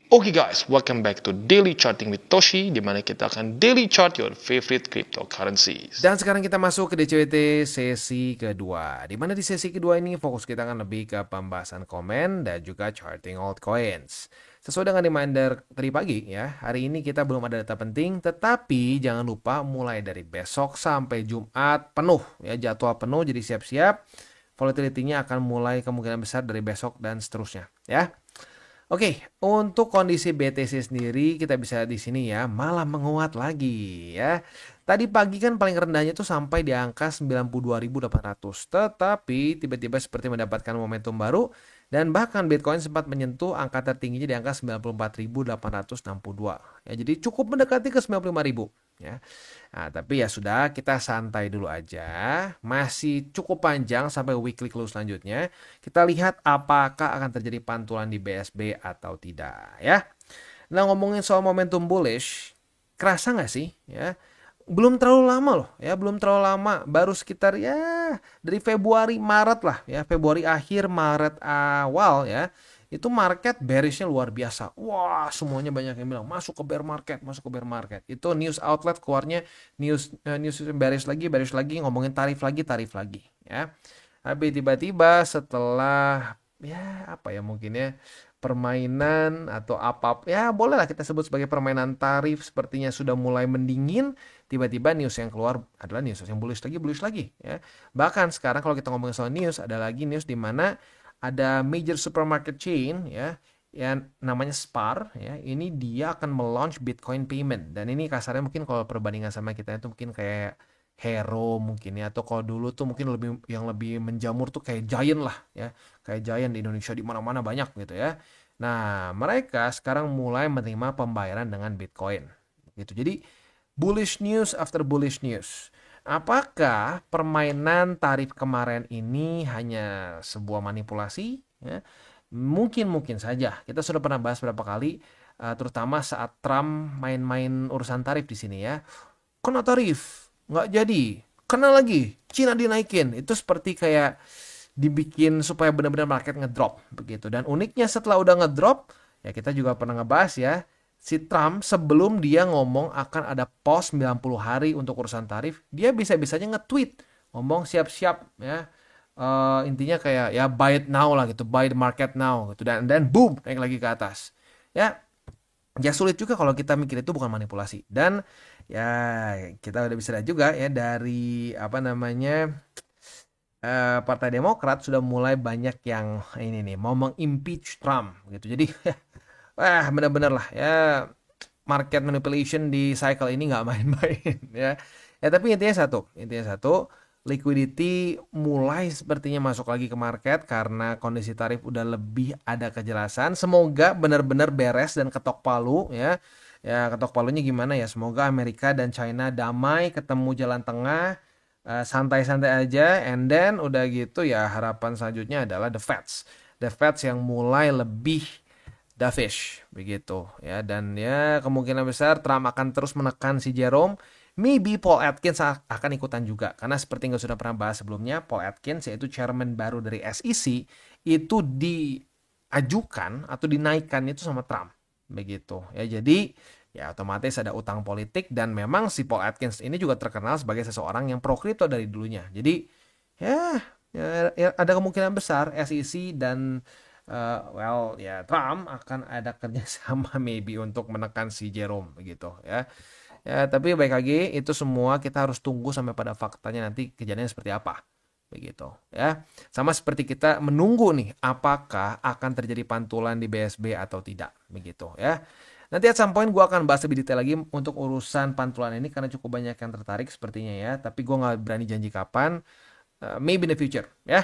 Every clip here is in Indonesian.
Oke guys, welcome back to Daily Charting with Toshi, di mana kita akan daily chart your favorite cryptocurrencies. Dan sekarang kita masuk ke DCWT sesi kedua. Di mana di sesi kedua ini fokus kita akan lebih ke pembahasan komen dan juga charting altcoins. Sesuai dengan reminder tadi pagi ya, hari ini kita belum ada data penting, tetapi jangan lupa mulai dari besok sampai Jumat penuh ya, jadwal penuh, jadi siap-siap. Volatility-nya akan mulai kemungkinan besar dari besok dan seterusnya ya. Oke, untuk kondisi BTC sendiri kita bisa di sini ya, malah menguat lagi ya. Tadi pagi kan paling rendahnya tuh sampai di angka 92.800. Tetapi tiba-tiba seperti mendapatkan momentum baru dan bahkan Bitcoin sempat menyentuh angka tertingginya di angka 94.862. Ya, jadi cukup mendekati ke 95.000 ya. Nah, tapi ya sudah, kita santai dulu aja. Masih cukup panjang sampai weekly close selanjutnya. Kita lihat apakah akan terjadi pantulan di BSB atau tidak ya. Nah, ngomongin soal momentum bullish, kerasa nggak sih ya? Belum terlalu lama loh ya, belum terlalu lama, baru sekitar ya dari Februari Maret lah ya, Februari akhir Maret awal ya, itu market bearishnya luar biasa. Wah, semuanya banyak yang bilang masuk ke bear market, masuk ke bear market. Itu news outlet keluarnya news bearish lagi, ngomongin tarif lagi ya. Tapi tiba-tiba setelah ya apa ya mungkin ya, permainan atau apa ya, bolehlah kita sebut sebagai permainan tarif sepertinya sudah mulai mendingin, tiba-tiba news yang keluar adalah news yang bullish lagi ya. Bahkan sekarang kalau kita ngomongin soal news, ada lagi news di mana ada major supermarket chain ya yang namanya Spar ya, ini dia akan melaunch Bitcoin payment, dan ini kasarnya mungkin kalau perbandingan sama kita itu mungkin kayak Hero mungkin ya, atau kalau dulu tuh mungkin lebih menjamur tuh kayak Giant lah ya, kayak Giant di Indonesia di mana-mana banyak gitu ya. Nah, mereka sekarang mulai menerima pembayaran dengan Bitcoin gitu. Jadi bullish news after bullish news. Apakah permainan tarif kemarin ini hanya sebuah manipulasi ya? Mungkin saja. Kita sudah pernah bahas berapa kali, terutama saat Trump main-main urusan tarif di sini ya. Kena tarif, nggak jadi, kena lagi, Cina dinaikin. Itu seperti kayak dibikin supaya benar-benar market ngedrop begitu. Dan uniknya setelah udah ngedrop, ya kita juga pernah ngebahas ya, si Trump sebelum dia ngomong akan ada pause 90 hari untuk urusan tarif, dia bisa-bisanya nge-tweet ngomong siap-siap ya. Intinya kayak ya buy it now lah gitu, buy the market now gitu, dan boom naik lagi ke atas ya. Ya sulit juga kalau kita mikir itu bukan manipulasi. Dan ya kita udah bisa lihat juga ya dari apa namanya, Partai Demokrat sudah mulai banyak yang ini nih mau mengimpeach Trump gitu. Jadi wah bener-bener lah ya, market manipulation di cycle ini nggak main-main ya. Ya tapi intinya satu, liquidity mulai sepertinya masuk lagi ke market karena kondisi tarif udah lebih ada kejelasan. Semoga benar-benar beres dan ketok palu ya. Ya ketok palunya gimana ya? Semoga Amerika dan China damai, ketemu jalan tengah, santai-santai aja, and then udah gitu ya, harapan selanjutnya adalah the Feds yang mulai lebih dovish begitu ya. Dan ya kemungkinan besar Trump akan terus menekan si Jerome, maybe Paul Atkins akan ikutan juga, karena seperti yang sudah pernah bahas sebelumnya, Paul Atkins yaitu chairman baru dari SEC itu diajukan atau dinaikkan itu sama Trump begitu ya. Jadi ya otomatis ada utang politik, dan memang si Paul Atkins ini juga terkenal sebagai seseorang yang pro kripto dari dulunya. Jadi ya ada kemungkinan besar SEC dan ya Trump akan ada kerjasama maybe untuk menekan si Jerome begitu ya. Ya tapi baik lagi, itu semua kita harus tunggu sampai pada faktanya nanti kejadiannya seperti apa begitu ya. Sama seperti kita menunggu nih apakah akan terjadi pantulan di BSB atau tidak begitu ya. Nanti at some point gue akan bahas lebih detail lagi untuk urusan pantulan ini, karena cukup banyak yang tertarik sepertinya ya. Tapi gue nggak berani janji kapan. Maybe in the future ya.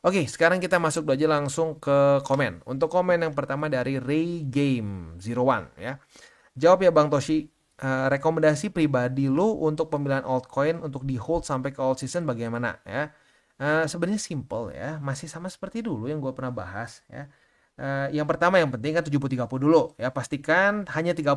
Oke, sekarang kita masuk aja langsung ke komen. Untuk komen yang pertama dari Ray Game 01 ya. Jawab ya Bang Toshi, rekomendasi pribadi lu untuk pemilihan altcoin untuk di hold sampai ke all season bagaimana ya? Sebenarnya simple ya, masih sama seperti dulu yang gue pernah bahas ya. Yang pertama yang penting kan 70-30 dulu ya, pastikan hanya 30%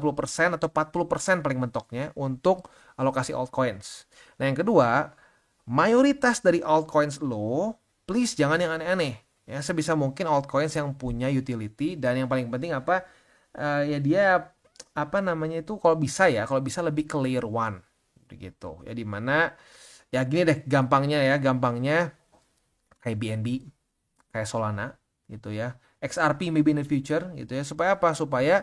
atau 40% paling mentoknya untuk alokasi altcoins. Nah yang kedua, mayoritas dari altcoins lo please jangan yang aneh-aneh ya, sebisa mungkin altcoins yang punya utility, dan yang paling penting apa, ya dia apa namanya itu kalau bisa lebih ke layer one begitu. Ya dimana ya gini deh gampangnya kayak BNB, kayak Solana gitu ya. XRP maybe in the future gitu ya. Supaya apa? Supaya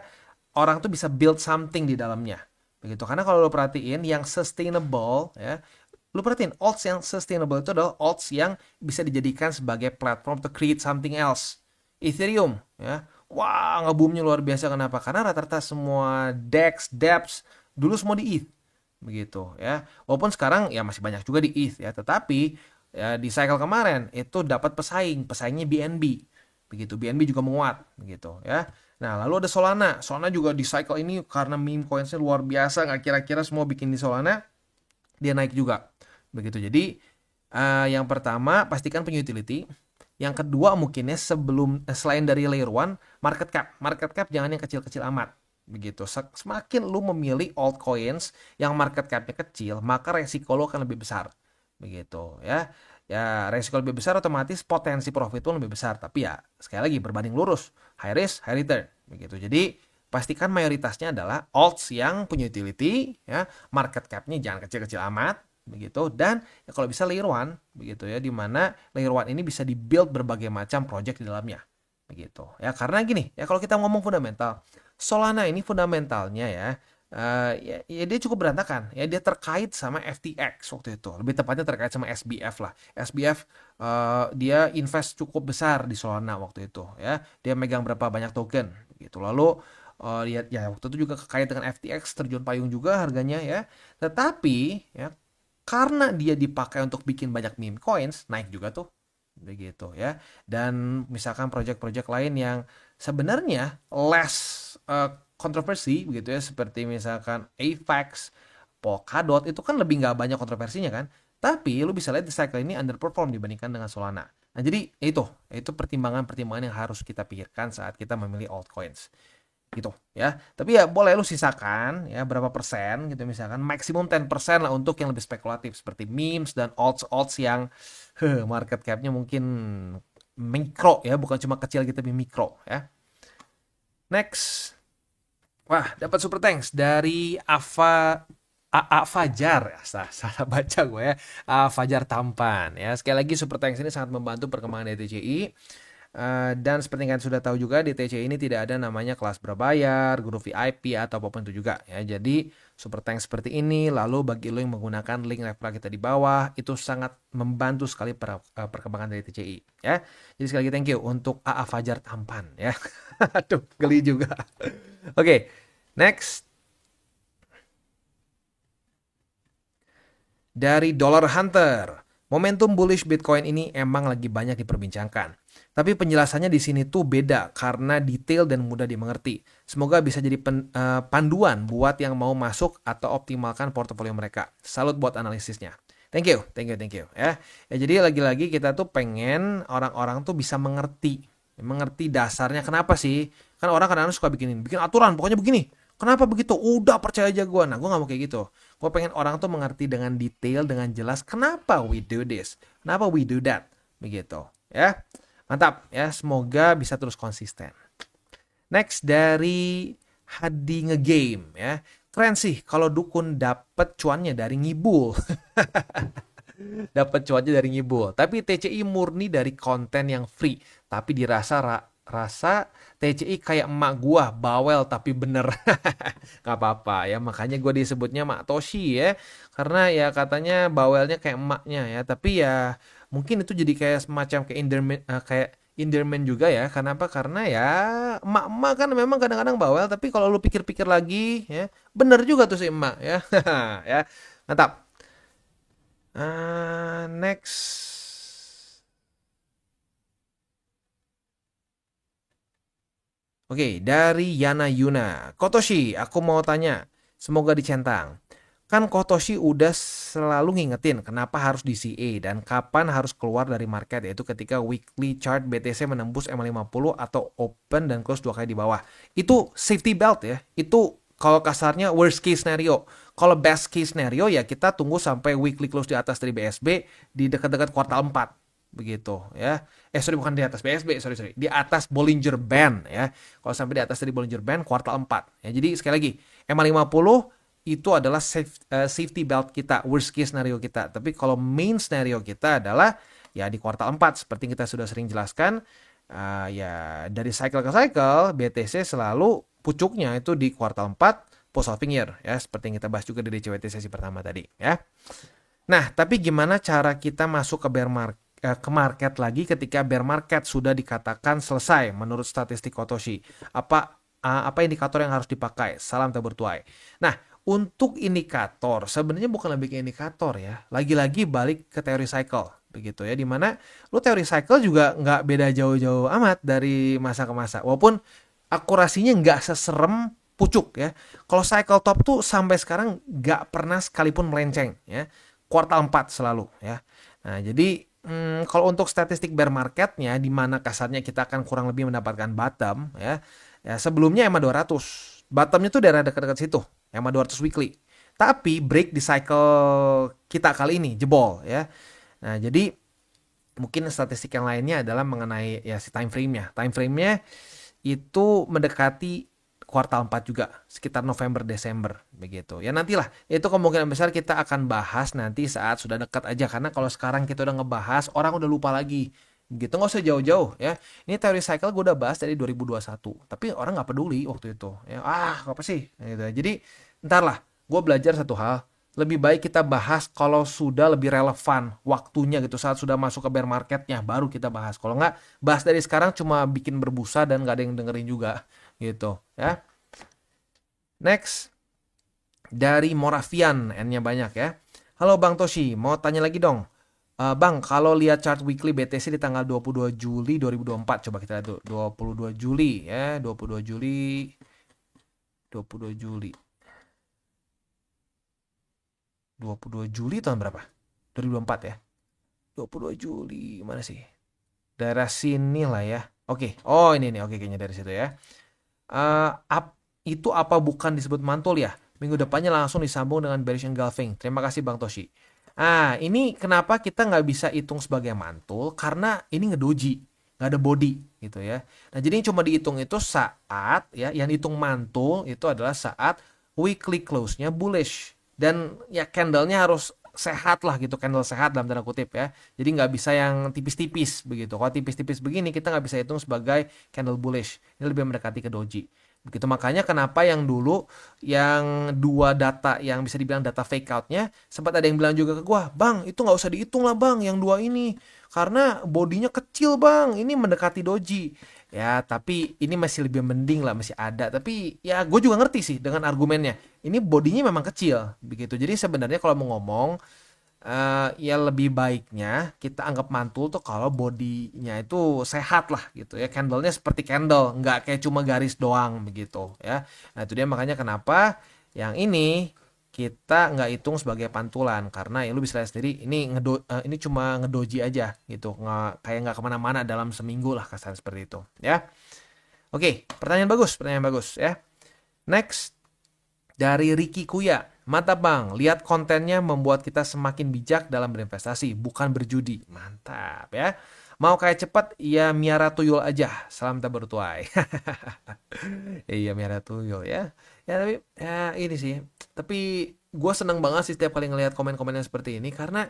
orang tuh bisa build something di dalamnya. Begitu. Karena kalau lo perhatiin yang sustainable ya, lu perhatiin alts yang sustainable itu adalah alts yang bisa dijadikan sebagai platform to create something else. Ethereum ya. Wah, ngebumnya luar biasa. Kenapa? Karena rata-rata semua DEX, dApps dulu semua di ETH begitu ya. Walaupun sekarang ya masih banyak juga di ETH ya, tetapi ya di cycle kemarin itu dapat pesaingnya BNB. Begitu. BNB juga menguat begitu ya. Nah, lalu ada Solana. Solana juga di cycle ini karena meme coinsnya luar biasa, nggak kira-kira semua bikin di Solana, dia naik juga. Begitu. Jadi, yang pertama pastikan punya utility. Yang kedua mungkinnya selain dari layer one, market cap. Market cap jangan yang kecil-kecil amat. Begitu. Semakin lu memilih altcoins yang market capnya kecil, maka resiko lo akan lebih besar. Begitu ya. Ya, resiko lebih besar otomatis potensi profit pun lebih besar. Tapi ya, sekali lagi berbanding lurus. High risk, high return. Begitu. Jadi, pastikan mayoritasnya adalah alts yang punya utility, ya, market cap-nya jangan kecil-kecil amat, begitu. Dan ya kalau bisa layer one, begitu ya, di mana layer one ini bisa dibuild berbagai macam project di dalamnya. Begitu. Ya, karena gini, ya kalau kita ngomong fundamental, Solana ini fundamentalnya ya dia cukup berantakan ya, dia terkait sama FTX waktu itu, lebih tepatnya terkait sama SBF lah. SBF dia invest cukup besar di Solana waktu itu ya, dia megang berapa banyak token gitu. Lalu ya waktu itu juga kait dengan FTX, terjun payung juga harganya ya, tetapi ya karena dia dipakai untuk bikin banyak meme coins, naik juga tuh begitu ya. Dan misalkan project-project lain yang sebenarnya less kontroversi begitu ya, seperti misalkan AVAX, Polkadot, itu kan lebih nggak banyak kontroversinya kan, tapi lu bisa lihat di cycle ini underperform dibandingkan dengan Solana. Nah jadi itu pertimbangan-pertimbangan yang harus kita pikirkan saat kita memilih altcoins gitu ya. Tapi ya boleh lu sisakan ya berapa persen gitu, misalkan maksimum 10% lah untuk yang lebih spekulatif seperti memes dan alts yang market capnya mungkin mikro ya, bukan cuma kecil gitu tapi mikro ya. Next. Wah, dapat super thanks dari AA Fajar. Salah baca gue ya. Fajar Tampan ya. Sekali lagi super thanks ini sangat membantu perkembangan DTCI. Dan seperti yang kalian sudah tahu juga, di TCI ini tidak ada namanya kelas berbayar, guru VIP atau apapun itu juga ya. Jadi super thanks seperti ini, lalu bagi lo yang menggunakan link referral kita di bawah, itu sangat membantu sekali perkembangan dari TCI ya. Jadi sekali lagi thank you untuk AA Fajar Tampan ya. Aduh, geli juga. Oke, next. Dari Dollar Hunter. Momentum bullish Bitcoin ini emang lagi banyak diperbincangkan. Tapi penjelasannya di sini tuh beda karena detail dan mudah dimengerti. Semoga bisa jadi panduan buat yang mau masuk atau optimalkan portofolio mereka. Salut buat analisisnya. Thank you ya. Ya jadi lagi-lagi kita tuh pengen orang-orang tuh bisa mengerti dasarnya kenapa sih. Kan orang kadang-kadang suka bikin aturan, pokoknya begini. Kenapa begitu? Udah percaya aja gue. Nah, gue gak mau kayak gitu. Gue pengen orang tuh mengerti dengan detail, dengan jelas kenapa we do this, kenapa we do that, begitu ya. Mantap ya, semoga bisa terus konsisten. Next dari Hadi Ngegame ya. Keren sih kalau dukun dapet cuannya dari ngibul. Dapat cuannya dari ngibul. Tapi TCI murni dari konten yang free. Tapi dirasa rasa TCI kayak emak gua, bawel tapi bener. Gak apa-apa ya, makanya gua disebutnya Mak Toshi ya. Karena ya katanya bawelnya kayak emaknya ya. Tapi ya mungkin itu jadi kayak semacam kayak Enderman juga ya. Kenapa? Karena ya emak-emak kan memang kadang-kadang bawel. Tapi kalau lu pikir-pikir lagi ya, bener juga tuh si emak ya. Ya, mantap. Next. Oke, dari Yana Yuna. Kotoshi, aku mau tanya. Semoga dicentang. Kan Kotoshi udah selalu ngingetin kenapa harus di CA dan kapan harus keluar dari market, yaitu ketika weekly chart BTC menembus M50 atau open dan close 2 kali di bawah. Itu safety belt ya. Itu kalau kasarnya worst case scenario. Kalau best case scenario ya kita tunggu sampai weekly close di atas dari BSB di dekat-dekat kuartal 4. begitu ya. Sorry, bukan di atas BSB, sorry. Di atas Bollinger Band ya. Kalau sampai di atas dari Bollinger Band kuartal 4 ya. Jadi sekali lagi, EMA 50 itu adalah safety belt kita, worst case scenario kita. Tapi kalau main scenario kita adalah ya di kuartal 4 seperti kita sudah sering jelaskan. Ya dari cycle ke cycle BTC selalu pucuknya itu di kuartal 4 post halving year ya, seperti yang kita bahas juga di DCWT sesi pertama tadi ya. Nah, tapi gimana cara kita masuk ke market lagi ketika bear market sudah dikatakan selesai menurut statistik Kotoshi? Apa indikator yang harus dipakai? Salam tabur tuai. Nah, untuk indikator sebenarnya bukan lebih ke indikator ya. Lagi-lagi balik ke teori cycle begitu ya, dimana lu teori cycle juga nggak beda jauh-jauh amat dari masa ke masa, walaupun akurasinya nggak seserem pucuk ya. Kalau cycle top tuh sampai sekarang nggak pernah sekalipun melenceng ya. Kuartal 4 selalu ya. Nah, jadi kalau untuk statistik bear marketnya, di mana kasarnya kita akan kurang lebih mendapatkan bottom ya. Ya sebelumnya EMA 200. Bottomnya tuh daerah dekat-dekat situ, EMA 200 weekly. Tapi break di cycle kita kali ini jebol ya. Nah, jadi mungkin statistik yang lainnya adalah mengenai ya si time frame-nya. Time frame-nya itu mendekati kuartal 4 juga, sekitar November Desember begitu. Ya nantilah, itu kemungkinan besar kita akan bahas nanti saat sudah dekat aja, karena kalau sekarang kita udah ngebahas orang udah lupa lagi. Gitu, nggak usah jauh-jauh ya. Ini teori cycle gue udah bahas dari 2021, tapi orang nggak peduli waktu itu. Ya, apa sih? Gitu. Jadi, entarlah, gue belajar satu hal. Lebih baik kita bahas kalau sudah lebih relevan waktunya gitu, saat sudah masuk ke bear marketnya baru kita bahas. Kalau nggak, bahas dari sekarang cuma bikin berbusa dan nggak ada yang dengerin juga gitu ya. Next dari Moravian, N-nya banyak ya. Halo Bang Toshi, mau tanya lagi dong. Bang, kalau lihat chart weekly BTC di tanggal 22 Juli 2024, coba kita lihat tuh 22 Juli ya, 22 Juli 22 Juli tahun berapa? 2024 ya. 22 Juli mana sih? Daerah sini lah ya. Oke. Oh, ini nih. Oke, kayaknya dari situ ya. Itu apa bukan disebut mantul ya? Minggu depannya langsung disambung dengan bearish engulfing. Terima kasih Bang Toshi. Ini kenapa kita nggak bisa hitung sebagai mantul? Karena ini ngedoji, nggak ada body gitu ya. Nah, jadi cuma dihitung itu saat ya, yang dihitung mantul itu adalah saat weekly close-nya bullish. Dan ya candle-nya harus sehat lah gitu, candle sehat dalam tanda kutip ya. Jadi nggak bisa yang tipis-tipis begitu. Kalau tipis-tipis begini kita nggak bisa hitung sebagai candle bullish. Ini lebih mendekati ke doji. Begitu, makanya kenapa yang dulu yang dua data yang bisa dibilang data fake outnya, sempat ada yang bilang juga ke gua, Bang itu nggak usah dihitung lah Bang yang dua ini, karena bodinya kecil Bang, ini mendekati doji. Ya tapi ini masih lebih mending lah, masih ada. Tapi ya gue juga ngerti sih dengan argumennya, ini bodinya memang kecil begitu. Jadi sebenarnya kalau mau ngomong ya lebih baiknya kita anggap mantul tuh kalau bodinya itu sehat lah gitu ya, candlenya seperti candle, nggak kayak cuma garis doang begitu ya. Nah itu dia makanya kenapa yang ini kita nggak hitung sebagai pantulan, karena ya lu bisa lihat sendiri ini cuma ngedoji aja gitu, kayak nggak kemana-mana dalam seminggu lah kasar seperti itu ya. Oke, pertanyaan bagus ya. Next dari Ricky Kuya. Mantap Bang, lihat kontennya membuat kita semakin bijak dalam berinvestasi, bukan berjudi. Mantap ya. Mau kayak cepat, ya miara tuyul aja. Salam tabur tuai. Iya miara tuyul ya. Ya tapi ya ini sih. Tapi gue seneng banget sih setiap kali ngelihat komen-komennya seperti ini, karena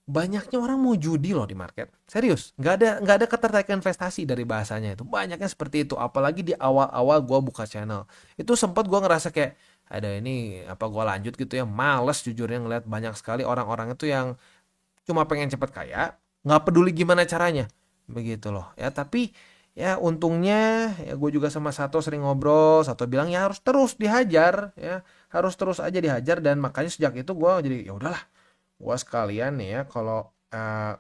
banyaknya orang mau judi loh di market. Serius, nggak ada ketertarikan investasi dari bahasanya itu. Banyaknya seperti itu. Apalagi di awal-awal gue buka channel, itu sempat gue ngerasa kayak ada ini apa gue lanjut gitu ya, males jujurnya ngeliat banyak sekali orang-orang itu yang cuma pengen cepet kaya, nggak peduli gimana caranya begitu loh ya. Tapi ya untungnya ya gue juga sama Sato sering ngobrol, Sato bilang ya harus terus dihajar ya, harus terus aja dihajar. Dan makanya sejak itu gue jadi ya udahlah, gue sekalian nih ya, kalau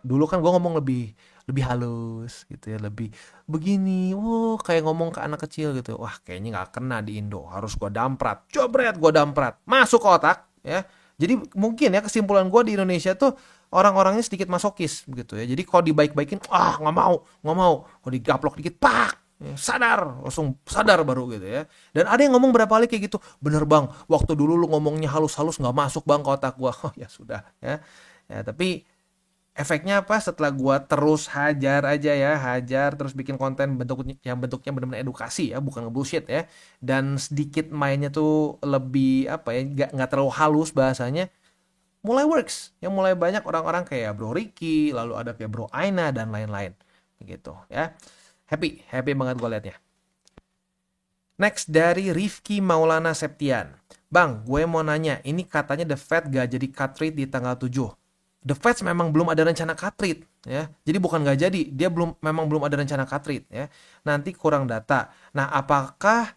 dulu kan gue ngomong lebih halus gitu ya, lebih begini, kayak ngomong ke anak kecil gitu. Wah kayaknya nggak kena di Indo, harus gue damprat, gue damprat masuk ke otak ya. Jadi mungkin ya kesimpulan gue di Indonesia tuh orang-orangnya sedikit masokis begitu ya. Jadi kalau dibaik-baikin, nggak mau, kalau digaplok dikit, pak ya, langsung sadar baru gitu ya. Dan ada yang ngomong berapa kali kayak gitu, bener Bang, waktu dulu lu ngomongnya halus-halus nggak masuk Bang ke otak gue. Oh ya sudah ya. Ya tapi efeknya apa? Setelah gua terus hajar aja ya, hajar terus bikin konten bentuknya benar-benar edukasi ya, bukan ngebullshit ya. Dan sedikit mainnya tuh lebih apa ya, nggak terlalu halus bahasanya. Mulai works, yang mulai banyak orang-orang kayak Bro Ricky, lalu ada kayak Bro Aina dan lain-lain, gitu ya. Happy banget gue liatnya. Next dari Rifki Maulana Septian. Bang, gue mau nanya, ini katanya The Fed gak jadi cut rate di tanggal 7. The Fed memang belum ada rencana cut rate ya. Jadi bukan gak jadi, dia memang belum ada rencana cut rate ya. Nanti kurang data. Nah, apakah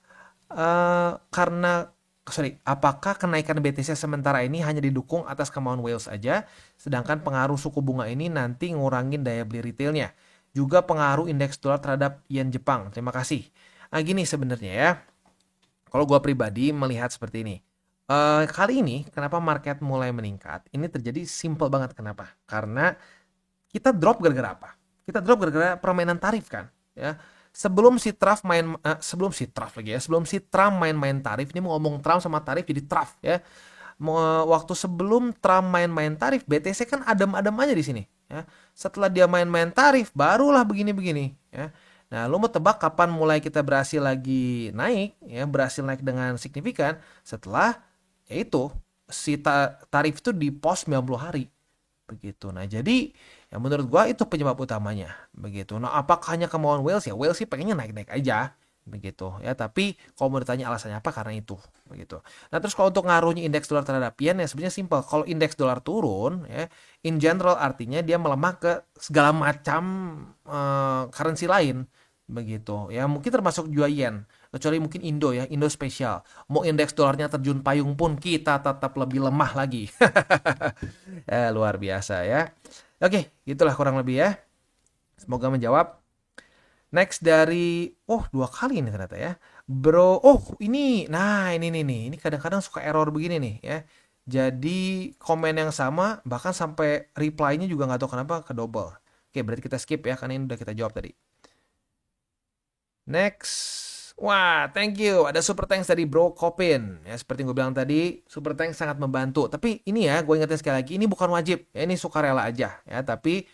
kenaikan BTC sementara ini hanya didukung atas kemauan Wales aja, sedangkan pengaruh suku bunga ini nanti ngurangin daya beli retailnya. Juga pengaruh indeks dolar terhadap yen Jepang. Terima kasih. Nah gini sebenarnya ya, kalau gue pribadi melihat seperti ini. Kali ini kenapa market mulai meningkat? Ini terjadi simple banget kenapa? Karena kita drop gara-gara apa? Kita drop gara-gara permainan tarif kan, ya. Sebelum si Trump main-main tarif, ini mau ngomong Trump sama tarif jadi Trump ya. Waktu sebelum Trump main-main tarif, BTC kan adem-adem aja di sini ya. Setelah dia main-main tarif, barulah begini-begini ya. Nah, lu mau tebak kapan mulai kita berhasil lagi naik ya, berhasil naik dengan signifikan setelah yaitu si tarif itu di pos 90 hari. Begitu. Nah, jadi ya menurut gua itu penyebab utamanya. Begitu. Nah, apakah hanya kemauan Wales ya? Wales sih pengennya naik-naik aja. Begitu ya, tapi kalau mau ditanya alasannya apa, karena itu begitu. Nah, terus kalau untuk ngaruhnya indeks dolar terhadap yen ya sebenarnya simpel. Kalau indeks dolar turun ya, in general artinya dia melemah ke segala macam currency lain. Begitu ya, mungkin termasuk juga yen, kecuali mungkin Indo ya, Indo spesial. Mau indeks dolarnya terjun payung pun kita tetap lebih lemah lagi. Luar biasa ya. Oke, itulah kurang lebih ya. Semoga menjawab. Next dari, dua kali ini ternyata ya. Bro, ini, nah ini nih. Ini kadang-kadang suka error begini nih ya. Jadi komen yang sama, bahkan sampai reply-nya juga nggak tahu kenapa ke double. Oke, berarti kita skip ya, karena ini udah kita jawab tadi. Next. Wah, thank you. Ada super thanks dari Bro Kopin. Ya, seperti gue bilang tadi, super thanks sangat membantu. Tapi ini ya, gue ingetin sekali lagi, ini bukan wajib. Ya, ini sukarela aja. Ya, tapi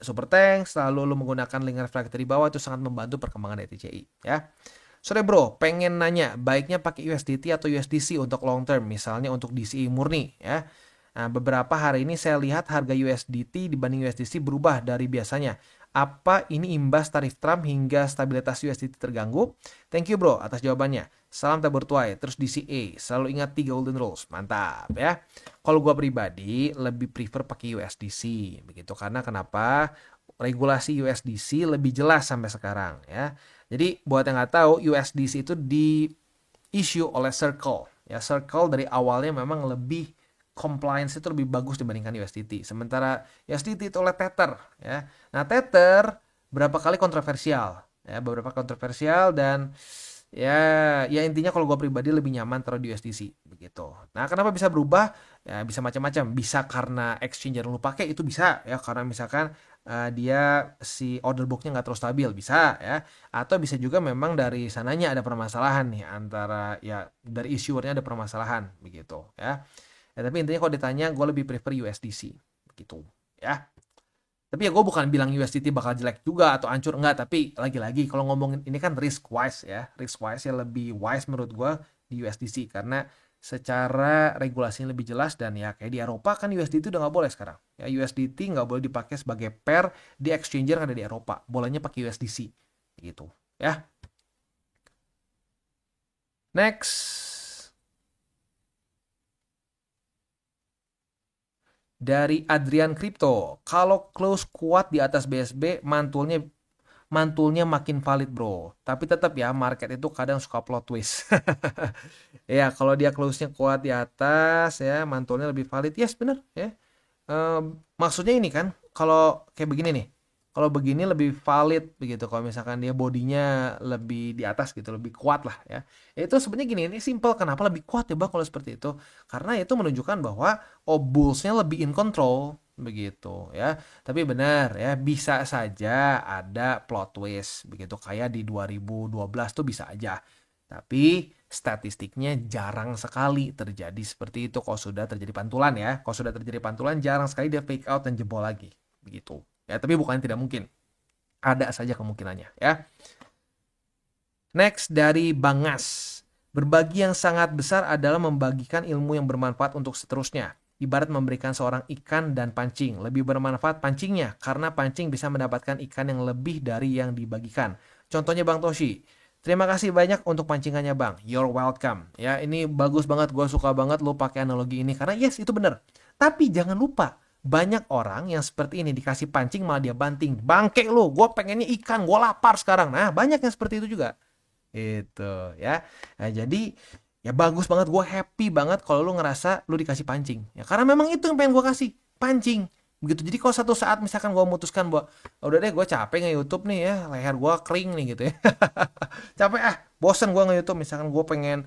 super thanks, selalu lu menggunakan link reflektor di bawah, itu sangat membantu perkembangan DTCI. Ya. Sore bro, pengen nanya, baiknya pakai USDT atau USDC untuk long term, misalnya untuk DCI murni. Ya. Nah, beberapa hari ini saya lihat harga USDT dibanding USDC berubah dari biasanya. Apa ini imbas tarif Trump hingga stabilitas USDT terganggu? Thank you bro atas jawabannya. Salam tabur tuai. Terus DCA. Selalu ingat 3 golden rules. Mantap ya. Kalau gue pribadi lebih prefer pakai USDC. Begitu. Karena kenapa? Regulasi USDC lebih jelas sampai sekarang ya. Jadi buat yang nggak tahu, USDC itu di issue oleh Circle. Ya, Circle dari awalnya memang lebih compliance itu lebih bagus dibandingkan USDT. Sementara USDT itu oleh Tether ya. Nah, Tether beberapa kali kontroversial ya, dan ya intinya kalau gue pribadi lebih nyaman taruh di USDC begitu. Nah, kenapa bisa berubah? Ya bisa macam-macam. Bisa karena exchange yang lu pakai itu bisa ya, karena misalkan dia si order booknya nggak terlalu stabil bisa ya, atau bisa juga memang dari sananya ada permasalahan nih, antara ya dari issuernya ada permasalahan begitu ya. Ya, tapi intinya kalau ditanya, gue lebih prefer USDC gitu ya. Tapi ya gue bukan bilang USDT bakal jelek juga atau hancur, enggak. Tapi lagi-lagi kalau ngomongin ini kan risk wise ya, lebih wise menurut gue di USDC, karena secara regulasinya lebih jelas. Dan ya kayak di Eropa kan USDT udah nggak boleh sekarang ya, USDT nggak boleh dipakai sebagai pair di exchanger yang ada di Eropa, bolehnya pakai USDC gitu ya. Next dari Adrian Crypto, kalau close kuat di atas BSB, mantulnya makin valid bro. Tapi tetap ya, market itu kadang suka plot twist. Ya, kalau dia close-nya kuat di atas ya, mantulnya lebih valid. Yes, bener ya. Maksudnya ini kan, kalau kayak begini nih, kalau begini lebih valid begitu. Kalau misalkan dia bodinya lebih di atas gitu, lebih kuat lah ya. Itu sebenarnya gini, ini simple. Kenapa lebih kuat ya bang kalau seperti itu? Karena itu menunjukkan bahwa bullsnya lebih in control begitu ya. Tapi benar ya, bisa saja ada plot twist begitu, kayak di 2012 tuh bisa aja. Tapi statistiknya jarang sekali terjadi seperti itu. Kalau sudah terjadi pantulan ya, kalau sudah terjadi pantulan jarang sekali dia fake out dan jebol lagi begitu. Ya, tapi bukan tidak mungkin. Ada saja kemungkinannya ya. Next dari Bangas. Berbagi yang sangat besar adalah membagikan ilmu yang bermanfaat untuk seterusnya. Ibarat memberikan seorang ikan dan pancing. Lebih bermanfaat pancingnya, karena pancing bisa mendapatkan ikan yang lebih dari yang dibagikan. Contohnya Bang Toshi. Terima kasih banyak untuk pancingannya Bang. You're welcome. Ya, ini bagus banget. Gue suka banget lo pakai analogi ini. Karena yes, itu bener. Tapi jangan lupa, banyak orang yang seperti ini dikasih pancing malah dia banting. Bangke lo, gue pengennya ikan, gue lapar sekarang. Nah, banyak yang seperti itu juga. Itu ya. Nah, jadi ya bagus banget, gue happy banget kalau lu ngerasa lu dikasih pancing. Ya karena memang itu yang pengen gue kasih, pancing. Begitu. Jadi kalau satu saat misalkan gue memutuskan bahwa udah deh gue capek nge-YouTube nih ya, leher gue kering nih gitu ya. Capek bosen gue nge-YouTube, misalkan gue pengen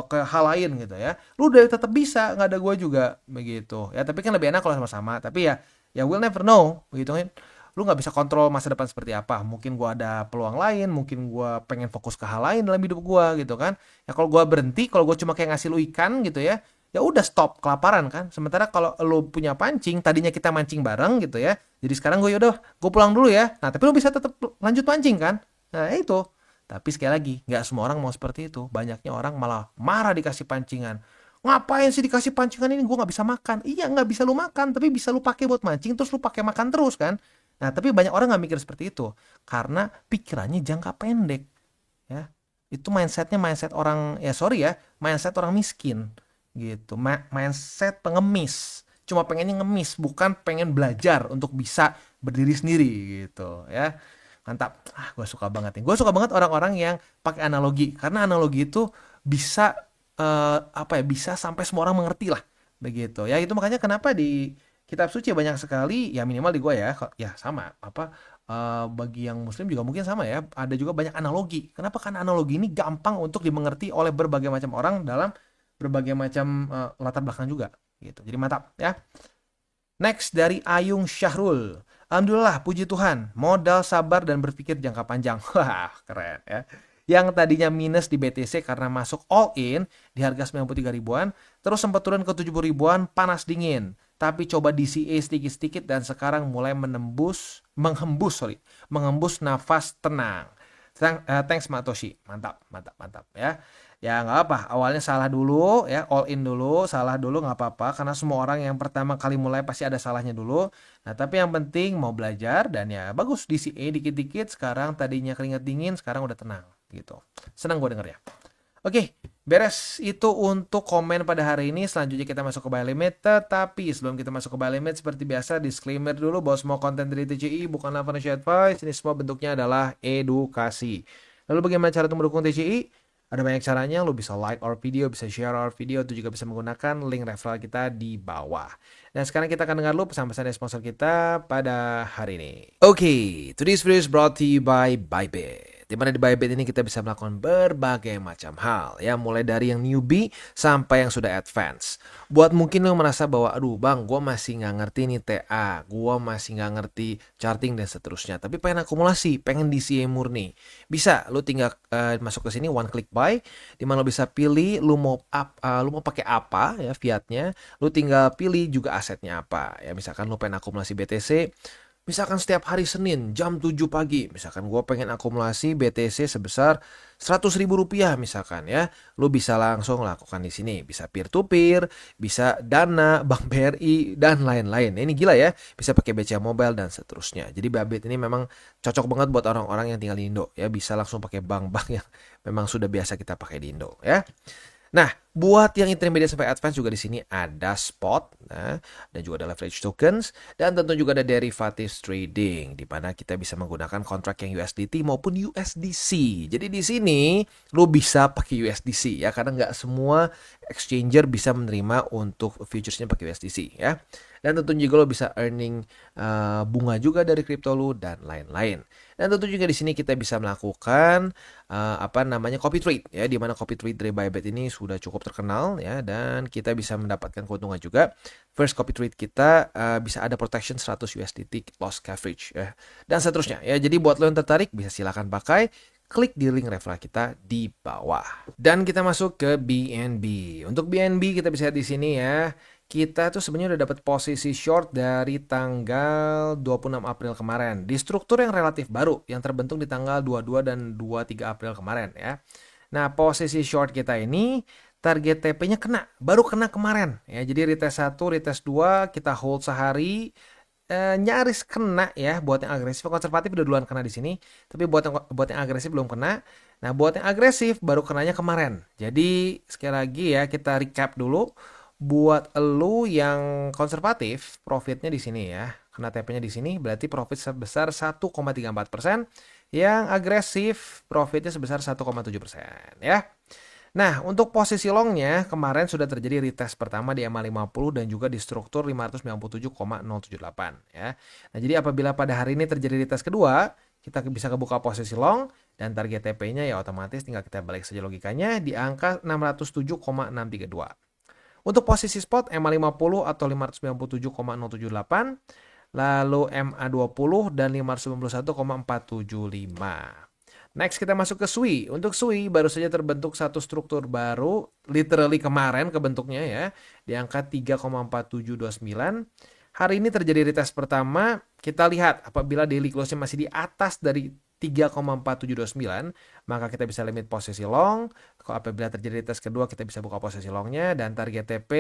ke hal lain gitu ya. Lu udah tetap bisa, nggak ada gue juga begitu. Ya tapi kan lebih enak kalau sama-sama. Tapi ya we'll never know begitu kan. Lu nggak bisa kontrol masa depan seperti apa. Mungkin gue ada peluang lain, mungkin gue pengen fokus ke hal lain dalam hidup gue gitu kan. Ya kalau gue berhenti, kalau gue cuma kayak ngasih lu ikan gitu ya, ya udah stop kelaparan kan. Sementara kalau lu punya pancing, tadinya kita mancing bareng gitu ya, jadi sekarang gue yaudah gue pulang dulu ya. Nah tapi lu bisa tetap lanjut pancing kan. Nah itu. Tapi sekali lagi, nggak semua orang mau seperti itu. Banyaknya orang malah marah dikasih pancingan. Ngapain sih dikasih pancingan ini, gue nggak bisa makan. Iya, nggak bisa lu makan, tapi bisa lu pakai buat mancing, terus lu pakai makan terus kan. Nah, tapi banyak orang nggak mikir seperti itu karena pikirannya jangka pendek, ya. Itu mindset orang, ya sorry ya, mindset orang miskin, gitu. Mindset pengemis, cuma pengennya ngemis, bukan pengen belajar untuk bisa berdiri sendiri, gitu, ya. Mantap, gue suka banget nih. Gue suka banget orang-orang yang pakai analogi, karena analogi itu bisa bisa sampai semua orang mengerti lah, begitu. Ya itu makanya kenapa di kitab suci banyak sekali, ya minimal di gue ya sama bagi yang muslim juga mungkin sama ya, ada juga banyak analogi. Kenapa? Karena analogi ini gampang untuk dimengerti oleh berbagai macam orang dalam berbagai macam latar belakang juga gitu. Jadi mantap ya. Next dari Ayung Syahrul. Alhamdulillah, puji Tuhan, modal sabar dan berpikir jangka panjang. Wah, keren ya. Yang tadinya minus di BTC karena masuk all in di harga 93 ribuan, terus sempat turun ke 70 ribuan, panas dingin. Tapi coba DCA sedikit-sedikit dan sekarang mulai menghembus nafas tenang. Thanks Matoshi, mantap ya. Ya nggak apa, awalnya salah dulu ya, all in dulu, salah dulu nggak apa-apa, karena semua orang yang pertama kali mulai pasti ada salahnya dulu. Nah tapi yang penting mau belajar, dan ya bagus DCA dikit-dikit, sekarang tadinya keringat dingin, sekarang udah tenang gitu. Senang gue denger ya. Oke, beres itu untuk komen pada hari ini. Selanjutnya kita masuk ke buy limit. Tetapi sebelum kita masuk ke buy limit, seperti biasa disclaimer dulu bahwa semua konten dari TCI bukanlah financial advice. Ini semua bentuknya adalah edukasi. Lalu bagaimana cara untuk mendukung TCI? Ada banyak caranya. Lu bisa like our video, bisa share our video, itu juga bisa menggunakan link referral kita di bawah. Dan sekarang kita akan dengar dulu pesan-pesan dari sponsor kita pada hari ini. Oke, today's video is brought to you by Bybit. Di mana di Bybit ini kita bisa melakukan berbagai macam hal, ya, mulai dari yang newbie sampai yang sudah advance. Buat mungkin lo merasa bahwa, aduh bang, gue masih nggak ngerti nih TA, gue masih nggak ngerti charting dan seterusnya, tapi pengen akumulasi, pengen DCA murni. Bisa, lo tinggal masuk ke sini, one click buy, di mana lo bisa pilih lo mau pakai apa ya fiatnya, lo tinggal pilih juga asetnya apa. Ya misalkan lo pengen akumulasi BTC. Misalkan setiap hari Senin jam 7 pagi, misalkan gue pengen akumulasi BTC sebesar 100 ribu rupiah misalkan ya, lu bisa langsung lakukan di sini. Bisa peer to peer, bisa Dana, Bank BRI dan lain-lain. Ini gila ya, bisa pakai BCA Mobile dan seterusnya. Jadi Bybit ini memang cocok banget buat orang-orang yang tinggal di Indo ya, bisa langsung pakai bank-bank yang memang sudah biasa kita pakai di Indo ya. Nah, buat yang intermediate sampai advance juga di sini ada spot, dan juga ada leverage tokens, dan tentu juga ada derivatives trading, di mana kita bisa menggunakan kontrak yang USDT maupun USDC. Jadi di sini lo bisa pakai USDC ya, karena nggak semua exchanger bisa menerima untuk futuresnya pakai USDC ya. Dan tentu juga lo bisa earning bunga juga dari kripto lo dan lain-lain. Dan tentu juga di sini kita bisa melakukan copy trade ya, di mana copy trade dari Bybit ini sudah cukup terkenal ya, dan kita bisa mendapatkan keuntungan juga. First copy trade kita bisa ada protection 100 USDT loss coverage ya, dan seterusnya ya. Jadi buat lo yang tertarik bisa silakan pakai, klik di link referral kita di bawah. Dan kita masuk ke BNB. Untuk BNB kita bisa lihat di sini ya. kita tuh sebenarnya udah dapat posisi short dari tanggal 26 April kemarin di struktur yang relatif baru yang terbentuk di tanggal 22 dan 23 April kemarin ya. Nah, posisi short kita ini target TP-nya baru kena kemarin ya. Jadi retest 1, retest 2 kita hold sehari, nyaris kena ya. Buat yang agresif, konservatif udah duluan kena di sini, tapi buat yang agresif belum kena. Nah, buat yang agresif baru kenanya kemarin. Jadi sekali lagi ya, kita recap dulu. Buat elu yang konservatif, profitnya di sini ya. Kena TP-nya di sini, berarti profit sebesar 1,34%. Yang agresif, profitnya sebesar 1,7% ya. Nah, untuk posisi longnya, kemarin sudah terjadi retest pertama di EMA50 dan juga di struktur 597,078 ya. Nah, jadi apabila pada hari ini terjadi retest kedua, kita bisa kebuka posisi long dan target TP-nya ya otomatis tinggal kita balik saja logikanya di angka 607,632. Untuk posisi spot EMA50 atau 597,078, lalu MA20 dan 591,475. Next kita masuk ke SWI. Untuk SWI baru saja terbentuk satu struktur baru, literally kemarin kebentuknya ya, di angka 3,4729. Hari ini terjadi retest pertama, kita lihat apabila daily close-nya masih di atas dari 3,4729, maka kita bisa limit posisi long. Kalau apabila terjadi retest kedua, kita bisa buka posisi longnya dan target TP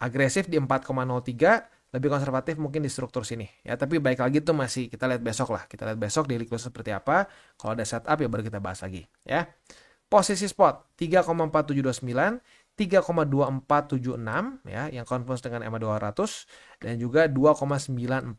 agresif di 4,03. Lebih konservatif mungkin di struktur sini ya, tapi baik lagi tuh masih kita lihat besok lah, kita lihat besok daily close seperti apa. Kalau ada setup ya baru kita bahas lagi ya. Posisi spot 3,4729, 3,2476 ya, yang converse dengan EMA 200 dan juga 2,9406.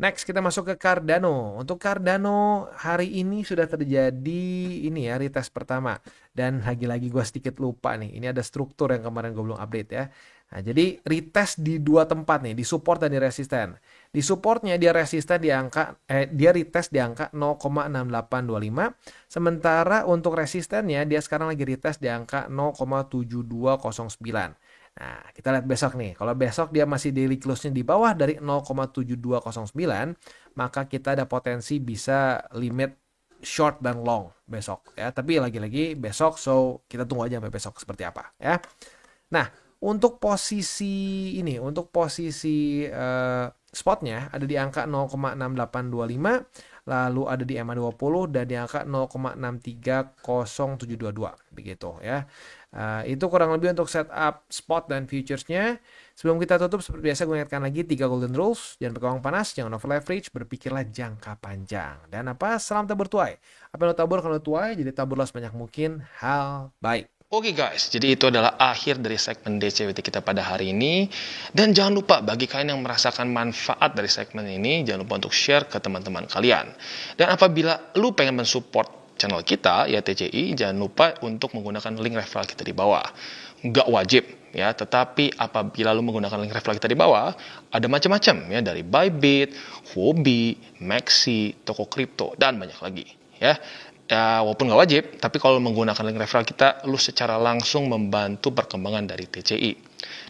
Next kita masuk ke Cardano. Untuk Cardano hari ini sudah terjadi ini ya, retest pertama. Dan lagi-lagi gue sedikit lupa nih, ini ada struktur yang kemarin gue belum update ya. Nah, jadi retest di dua tempat nih, di support dan di resisten. Di supportnya dia resisten di angka dia retest di angka 0,6825, sementara untuk resistennya dia sekarang lagi retest di angka 0,7209. Nah, kita lihat besok nih. Kalau besok dia masih daily close-nya di bawah dari 0,7209, maka kita ada potensi bisa limit short dan long besok ya. Tapi lagi-lagi besok, so kita tunggu aja sampai besok seperti apa ya. Nah, untuk posisi ini, untuk posisi spotnya ada di angka 0,6825, lalu ada di EMA20 dan di angka 0,630722 begitu ya. Itu kurang lebih untuk setup spot dan futuresnya. Sebelum kita tutup seperti biasa gue ingatkan lagi 3 golden rules. Jangan pakai uang panas, jangan over leverage, berpikirlah jangka panjang. Dan salam tabur tuai. Apa yang lo tabur kalau tuai, jadi taburlah sebanyak mungkin hal baik. Oke guys, jadi itu adalah akhir dari segmen DCWT kita pada hari ini. Dan jangan lupa bagi kalian yang merasakan manfaat dari segmen ini, jangan lupa untuk share ke teman-teman kalian. Dan apabila lu pengen mensupport channel kita, ya TCI, jangan lupa untuk menggunakan link referral kita di bawah. Nggak wajib ya, tetapi apabila lu menggunakan link referral kita di bawah, ada macam-macam ya, dari Bybit, Huobi, Maxi, toko kripto, dan banyak lagi ya. Ya, walaupun nggak wajib, tapi kalau menggunakan link referral kita, lu secara langsung membantu perkembangan dari TCI.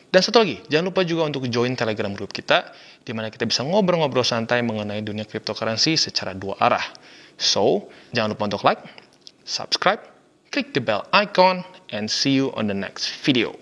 Dan satu lagi, jangan lupa juga untuk join Telegram group kita, di mana kita bisa ngobrol-ngobrol santai mengenai dunia cryptocurrency secara dua arah. So, jangan lupa untuk like, subscribe, klik the bell icon, and see you on the next video.